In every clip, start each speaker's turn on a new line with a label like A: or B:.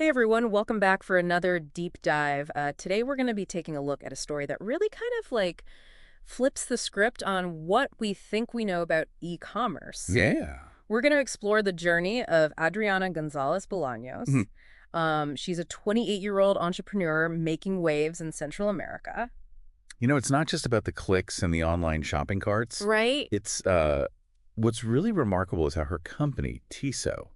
A: Hey everyone, welcome back for another deep dive. Today we're going to be taking a look at a story that really kind of flips the script on what we think we know about e-commerce.
B: Yeah.
A: We're going to explore the journey of Adriana Gonzalez
B: Mhm.
A: Bolaños. She's a 28-year-old entrepreneur making waves in Central America.
B: It's not just about the clicks and the online shopping carts.
A: Right?
B: It's what's really remarkable is how her company, Tizo,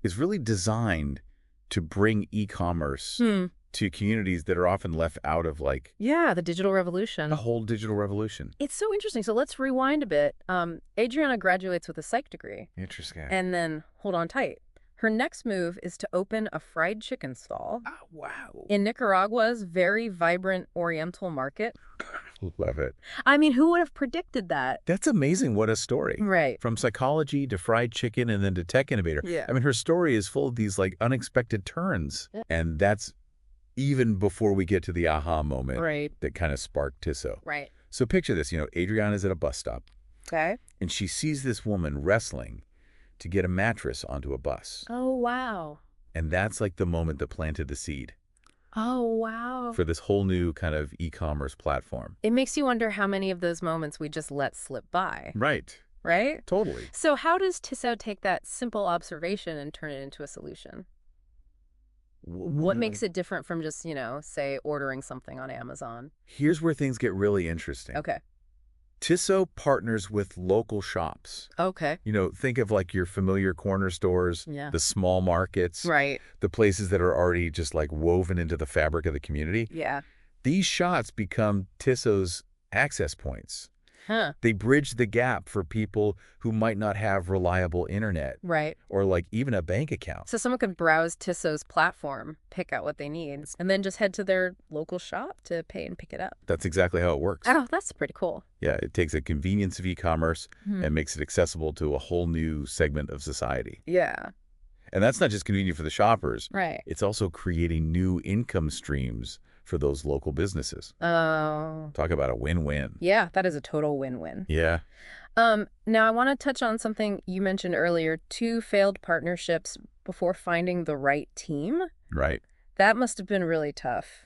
B: is really designed to bring e-commerce
A: Hmm.
B: to communities that are often left out of like
A: Yeah, the digital
B: the
A: revolution.
B: whole digital revolution.
A: It's so interesting. So let's rewind a bit. Adriana graduates with a psych degree.
B: Interesting.
A: And then, hold on tight. Her next move is to open a fried chicken stall
B: Oh, wow.
A: in Nicaragua's very vibrant Oriental market.
B: Love it.
A: I mean, who would have predicted that?
B: That's amazing. What a story.
A: Right.
B: From psychology to fried chicken and then to tech innovator.
A: Yeah.
B: I mean, her story is full of these like unexpected turns.
A: Yeah.
B: And that's even before we get to the aha moment
A: Right.
B: that kind of sparked Tizo.
A: Right.
B: So picture this, Adriana's at a bus stop
A: Okay.
B: and she sees this woman wrestling to get a mattress onto a bus.
A: Oh, wow.
B: And that's like the moment that planted the seed
A: Oh, wow.
B: for this whole new kind of e-commerce platform.
A: It makes you wonder how many of those moments we just let slip by,
B: Right.
A: right?
B: Totally.
A: So how does Tissot take that simple observation and turn it into a solution? What makes it different from just, say, ordering something on Amazon?
B: Here's where things get really interesting.
A: Okay.
B: Tizo partners with local shops.
A: Okay.
B: Think of like your familiar corner stores,
A: Yeah.
B: the small markets,
A: Right.
B: the places that are already just like woven into the fabric of the community.
A: Yeah.
B: These shops become Tizo's access points.
A: Huh.
B: They bridge the gap for people who might not have reliable internet
A: Right.
B: or like even a bank account.
A: So someone could browse Tisso's platform, pick out what they need, and then just head to their local shop to pay and pick it up.
B: That's exactly how it works.
A: Oh, that's pretty cool.
B: Yeah, it takes the convenience of e-commerce
A: Hmm.
B: and makes it accessible to a whole new segment of society.
A: Yeah.
B: And that's not just convenient for the shoppers.
A: Right.
B: It's also creating new income streams for those local businesses.
A: Oh.
B: Talk about a win-win.
A: Yeah, that is a total win-win.
B: Yeah.
A: Now I want to touch on something you mentioned earlier, 2 failed partnerships before finding the right team.
B: Right.
A: That must have been really tough.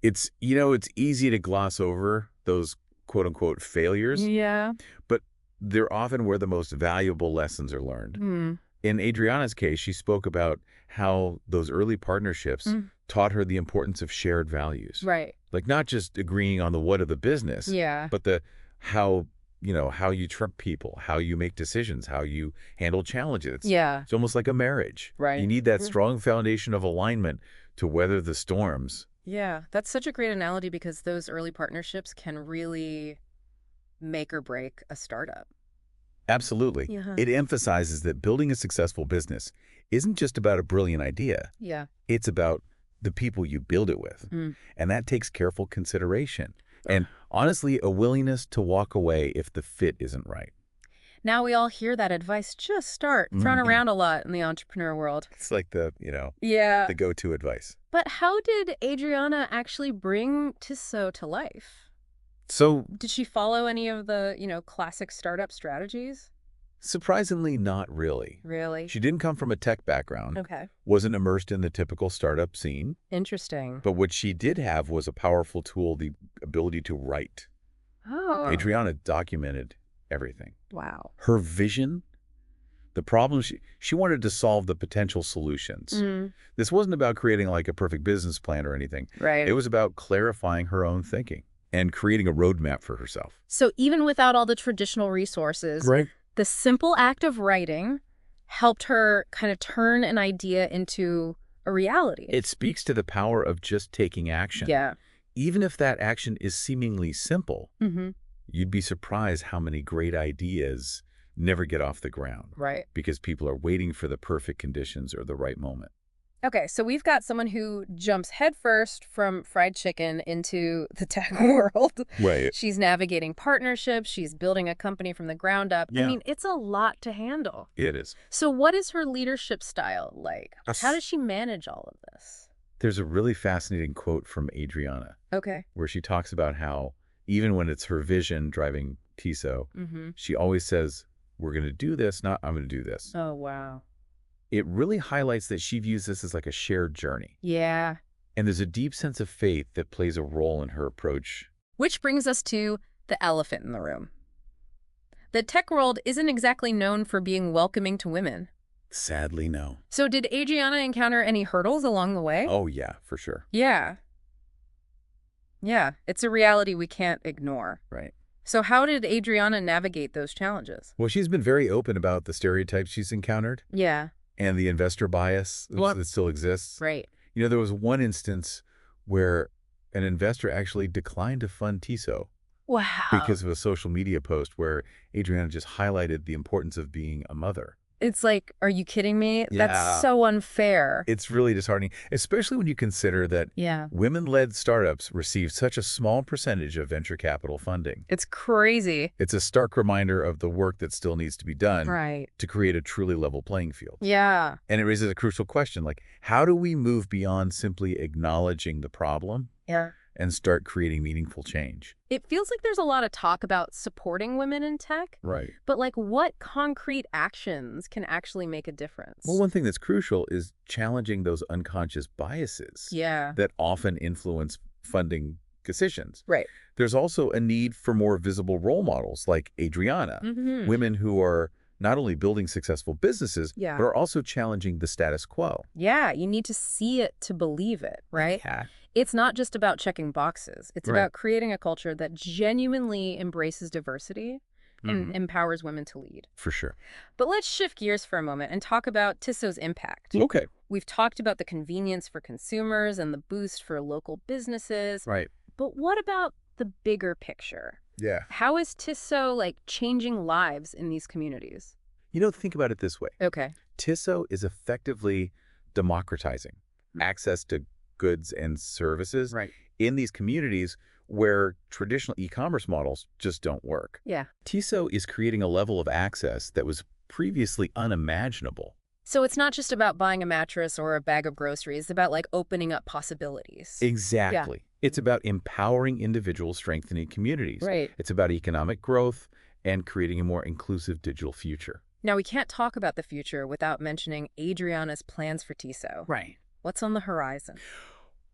B: It's easy to gloss over those quote-unquote failures,
A: Yeah.
B: but they're often where the most valuable lessons are learned.
A: Hmm.
B: In Adriana's case, she spoke about how those early partnerships taught her the importance of shared values.
A: Right.
B: Like not just agreeing on the what of the business,
A: Yeah.
B: but the how you treat people, how you make decisions, how you handle challenges.
A: Yeah.
B: It's almost like a marriage.
A: Right.
B: You need that strong foundation of alignment to weather the storms.
A: Yeah, that's such a great analogy because those early partnerships can really make or break a startup.
B: Absolutely.
A: Yeah.
B: It emphasizes that building a successful business isn't just about a brilliant idea.
A: Yeah.
B: It's about the people you build it with.
A: Mm.
B: And that takes careful consideration. And honestly, a willingness to walk away if the fit isn't right.
A: Now we all hear that advice just start thrown around a lot in the entrepreneur world.
B: It's like the
A: Yeah.
B: go-to advice.
A: But how did Adriana actually bring Tisso to life?
B: So
A: Did she follow any of the, classic startup strategies?
B: surprisingly, not really.
A: Really?
B: She didn't come from a tech background,
A: Okay.
B: wasn't immersed in the typical startup scene,
A: Interesting.
B: but what she did have was a powerful tool, the ability to write.
A: Oh.
B: Adriana documented everything.
A: Wow.
B: Her vision, the problems she wanted to solve the potential solutions.
A: Mm,
B: This wasn't about creating like a perfect business plan or anything.
A: right.
B: It was about clarifying her own thinking and creating a roadmap for herself.
A: So even without all the traditional resources,
B: Right.
A: the simple act of writing helped her kind of turn an idea into a reality.
B: It speaks to the power of just taking action.
A: Yeah.
B: Even if that action is seemingly simple,
A: Mm-hmm.
B: you'd be surprised how many great ideas never get off the ground
A: Right.
B: because people are waiting for the perfect conditions or the right moment.
A: Okay, so we've got someone who jumps headfirst from fried chicken into the tech world.
B: Right.
A: She's navigating partnerships. She's building a company from the ground up. I
B: Yeah.
A: mean, it's a lot to handle.
B: It is.
A: So what is her leadership style like? How does she manage all of this?
B: There's a really fascinating quote from Adriana
A: Okay.
B: where she talks about how even when it's her vision driving Tizo,
A: Mm-hmm.
B: she always says, we're going to do this, not I'm going to do this.
A: Oh, wow.
B: It really highlights that she views this as like a shared journey.
A: Yeah.
B: And there's a deep sense of faith that plays a role in her approach.
A: Which brings us to the elephant in the room. The tech world isn't exactly known for being welcoming to women.
B: Sadly, no.
A: So did Adriana encounter any hurdles along the way?
B: Oh, yeah, for sure.
A: Yeah. Yeah, it's a reality we can't ignore.
B: Right.
A: So how did Adriana navigate those challenges?
B: Well, she's been very open about the stereotypes she's encountered
A: Yeah,
B: and the investor bias that still exists.
A: right.
B: You know, there was one instance where an investor actually declined to fund Tizo
A: Wow.
B: because of a social media post where Adriana just highlighted the importance of being a mother.
A: It's like, are you kidding me?
B: Yeah.
A: That's so unfair.
B: It's really disheartening, especially when you consider that
A: Yeah.
B: women-led startups receive such a small percentage of venture capital funding.
A: It's crazy.
B: It's a stark reminder of the work that still needs to be done
A: Right.
B: to create a truly level playing field.
A: Yeah.
B: And it raises a crucial question, like, how do we move beyond simply acknowledging the problem
A: Yeah.
B: and start creating meaningful change?
A: It feels like there's a lot of talk about supporting women in tech,
B: Right.
A: but like what concrete actions can actually make a difference?
B: Well, one thing that's crucial is challenging those unconscious biases
A: Yeah.
B: that often influence funding decisions.
A: Right.
B: There's also a need for more visible role models like Adriana,
A: Mm-hmm.
B: women who are not only building successful businesses,
A: Yeah.
B: but are also challenging the status quo.
A: Yeah, you need to see it to believe it, right?
B: Yeah.
A: It's not just about checking boxes. It's
B: Right.
A: about creating a culture that genuinely embraces diversity and
B: Mhm.
A: empowers women to lead.
B: For sure.
A: But let's shift gears for a moment and talk about Tizo's impact.
B: Okay.
A: We've talked about the convenience for consumers and the boost for local businesses.
B: Right.
A: But what about the bigger picture?
B: Yeah.
A: How is Tizo like changing lives in these communities?
B: You know, think about it this way.
A: Okay.
B: Tizo is effectively democratizing access to goods and services
A: Right.
B: in these communities where traditional e-commerce models just don't work.
A: Yeah.
B: Tizo is creating a level of access that was previously unimaginable.
A: So it's not just about buying a mattress or a bag of groceries. It's about like opening up possibilities.
B: Exactly. It's about empowering individuals, strengthening communities.
A: Right.
B: It's about economic growth and creating a more inclusive digital future.
A: Now, we can't talk about the future without mentioning Adriana's plans for Tizo.
B: Right.
A: What's on the horizon?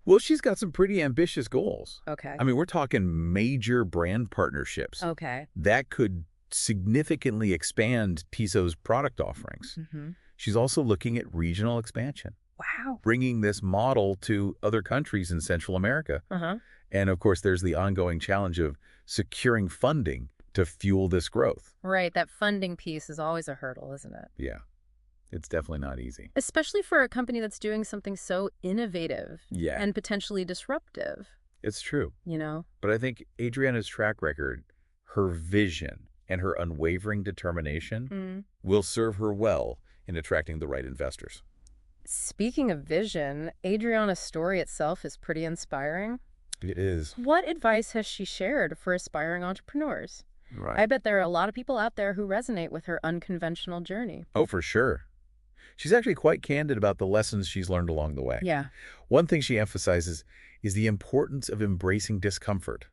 B: Well, she's got some pretty ambitious goals.
A: Okay.
B: I mean, we're talking major brand partnerships
A: Okay.
B: that could significantly expand Tizo's product offerings.
A: Mm-hmm.
B: She's also looking at regional expansion,
A: Wow.
B: bringing this model to other countries in Central America.
A: Uh-huh.
B: And of course, there's the ongoing challenge of securing funding to fuel this growth.
A: Right. That funding piece is always a hurdle, isn't it?
B: Yeah, it's definitely not easy.
A: Especially for a company that's doing something so innovative
B: Yeah,
A: and potentially disruptive,
B: it's true.
A: you know?
B: But I think Adriana's track record, her vision, and her unwavering determination
A: Mm.
B: will serve her well in attracting the right investors.
A: Speaking of vision, Adriana's story itself is pretty inspiring.
B: It is.
A: What advice has she shared for aspiring entrepreneurs?
B: Right.
A: I bet there are a lot of people out there who resonate with her unconventional journey.
B: Oh, for sure. She's actually quite candid about the lessons she's learned along the way.
A: Yeah.
B: One thing she emphasizes is the importance of embracing discomfort.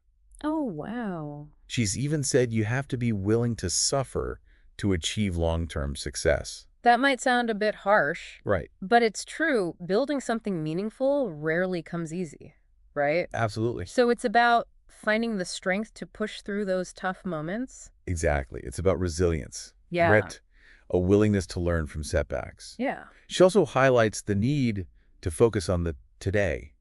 A: Oh, wow.
B: She's even said you have to be willing to suffer to achieve long-term success.
A: That might sound a bit harsh,
B: Right.
A: but it's true. Building something meaningful rarely comes easy, right?
B: Absolutely.
A: So it's about finding the strength to push through those tough moments.
B: Exactly. It's about resilience,
A: Yeah.
B: grit, a willingness to learn from setbacks.
A: Yeah.
B: She also highlights the need to focus on the today,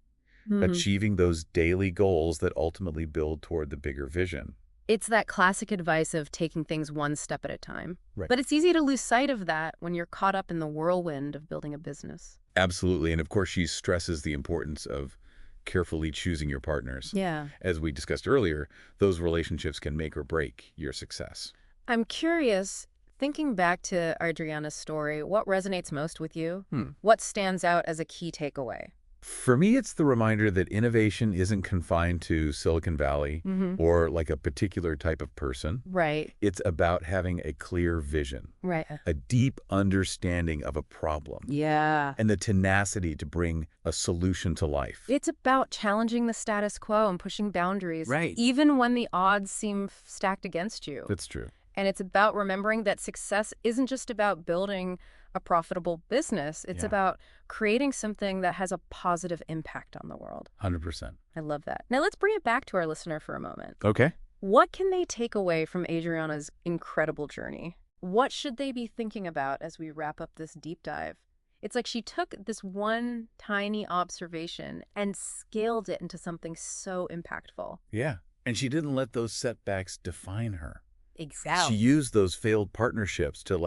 A: Mhm.
B: achieving those daily goals that ultimately build toward the bigger vision.
A: It's that classic advice of taking things one step at a time.
B: Right.
A: But it's easy to lose sight of that when you're caught up in the whirlwind of building a business.
B: Absolutely. And of course, she stresses the importance of carefully choosing your partners.
A: Yeah.
B: As we discussed earlier, those relationships can make or break your success.
A: I'm curious, thinking back to Adriana's story, what resonates most with you? What stands out as a key takeaway?
B: For me, it's the reminder that innovation isn't confined to Silicon Valley or like a particular type of person.
A: Right.
B: It's about having a clear vision,
A: Right.
B: a deep understanding of a problem,
A: Yeah.
B: and the tenacity to bring a solution to life.
A: It's about challenging the status quo and pushing boundaries.
B: Right.
A: Even when the odds seem stacked against you.
B: That's true.
A: And it's about remembering that success isn't just about building a profitable business. It's
B: Yeah,
A: about creating something that has a positive impact on the world.
B: 100%.
A: I love that. Now let's bring it back to our listener for a moment.
B: Okay.
A: What can they take away from Adriana's incredible journey? What should they be thinking about as we wrap up this deep dive? It's like she took this one tiny observation and scaled it into something so impactful.
B: Yeah. And she didn't let those setbacks define her. She
A: Exactly.
B: used those failed partnerships to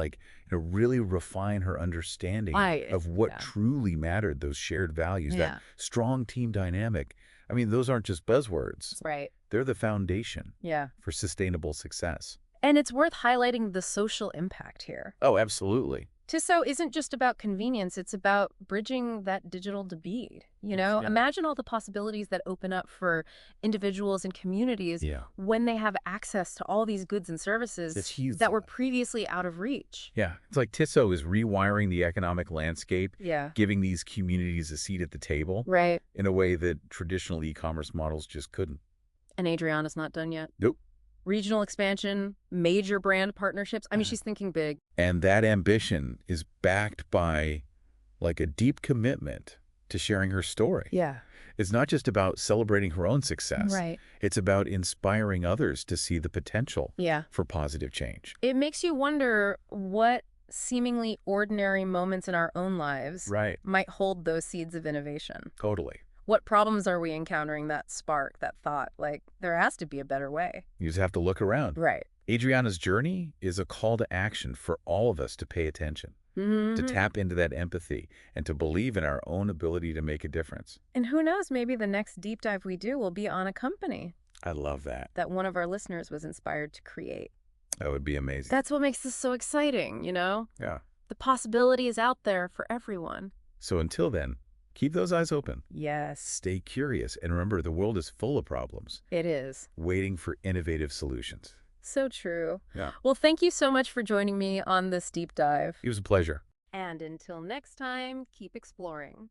B: really refine her understanding
A: I,
B: of what
A: yeah.
B: truly mattered, those shared values, that
A: Yeah.
B: strong team dynamic. I mean, those aren't just buzzwords.
A: That's right.
B: They're the foundation
A: Yeah.
B: for sustainable success.
A: And it's worth highlighting the social impact here.
B: Oh, absolutely.
A: Tiso isn't just about convenience, it's about bridging that digital divide.
B: Yeah.
A: Imagine all the possibilities that open up for individuals and communities
B: Yeah.
A: when they have access to all these goods and services
B: It's huge.
A: that were previously out of reach.
B: Yeah. It's like Tiso is rewiring the economic landscape,
A: Yeah.
B: giving these communities a seat at the table
A: Right.
B: in a way that traditional e-commerce models just couldn't.
A: And Adriana's not done yet.
B: Nope.
A: Regional expansion, major brand partnerships. I mean, she's thinking big.
B: And that ambition is backed by a deep commitment to sharing her story.
A: Yeah.
B: It's not just about celebrating her own success.
A: Right.
B: It's about inspiring others to see the potential
A: Yeah.
B: for positive change.
A: It makes you wonder what seemingly ordinary moments in our own lives
B: Right.
A: might hold those seeds of innovation.
B: Totally.
A: What problems are we encountering that spark, that thought, like, there has to be a better way?
B: You just have to look around.
A: Right.
B: Adriana's journey is a call to action for all of us to pay attention, to tap into that empathy, and to believe in our own ability to make a difference.
A: And who knows, maybe the next deep dive we do will be on a company
B: I love that.
A: that one of our listeners was inspired to create.
B: That would be amazing.
A: That's what makes this so exciting,
B: Yeah.
A: The possibility is out there for everyone.
B: So until then, keep those eyes open.
A: Yes,
B: Stay curious, and remember, the world is full of problems
A: it is.
B: waiting for innovative solutions.
A: So true.
B: Yeah.
A: Well, thank you so much for joining me on this deep dive.
B: It was a pleasure.
A: And until next time, keep exploring.